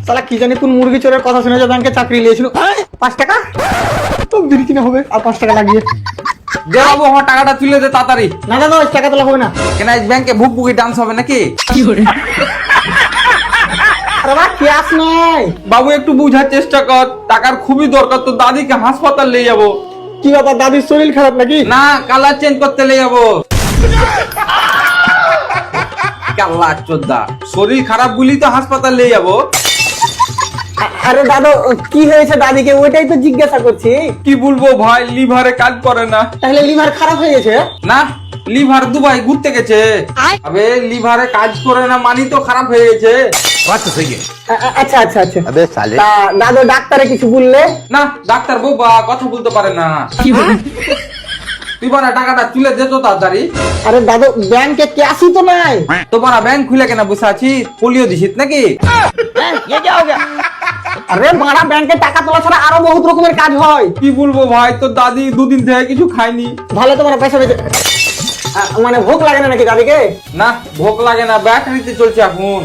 শালা কি জানি কোন মুরগি চোরের কথা শুনে যে ব্যাংকে চাকরি নিয়েছিল। 5 টাকা তো দিন কিনা হবে আর 5 টাকা লাগিয়ে দে বাবু আমার টাকাটা তুলে দে তাড়াতাড়ি। না দাদা ওই টাকা তোলা হবে না। কেন আজ ব্যাংকে ভুকভুকি ডান্স হবে নাকি? আরে বাবা ক্যাশ নাই। বাবু একটু বুঝার চেষ্টা কর, টাকার খুবই দরকার, তো দাদিকে হাসপাতাল নিয়ে যাবো। কি ব্যাপার দাদির শরীর খারাপ নাকি? না কালার চেঞ্জ করতে নিয়ে যাবো। কাল্লা চোদ্দা, শরীর খারাপ বলি তো হাসপাতাল নিয়ে যাবো। আরে দাদা কি হয়েছে দাদিকে ওইটাই তো জিজ্ঞাসা করছি। কি বলবো ভাই, লিভারে কাজ করে না। তাহলে লিভার খারাপ হয়ে গেছে? না লিভার দুবাই ঘুরতে গেছে। আবে লিভারে কাজ করে না মানি তো খারাপ হয়ে গেছে। আচ্ছা আচ্ছা আচ্ছা। अबे साले তা দাদু ডাক্তারে কিছু বললে? না ডাক্তার বাবা কথা বলতে পারে না। তুই বড় টাকাটা তুলে দে তো তাড়াতাড়ি। আরে দাদু ব্যাংকে ক্যাশই তো নাই। তো বড় ব্যাংক খুলে কেন বসে আছি? পোলিও দিছিস নাকি? আরে মারা ব্যাংকে টাকা তোলা ছাড়া আরো বহুত রকমের কাজ হয়। কি বলবো ভাই, তোর দাদি দুদিন থেকে কিছু খায়নি। ভালো তোমার পয়সা বেঁচে মানে ভোগ লাগে না নাকি দাদিকে? না ভোগ লাগে না, ব্যাটারিতে চলছে এখন।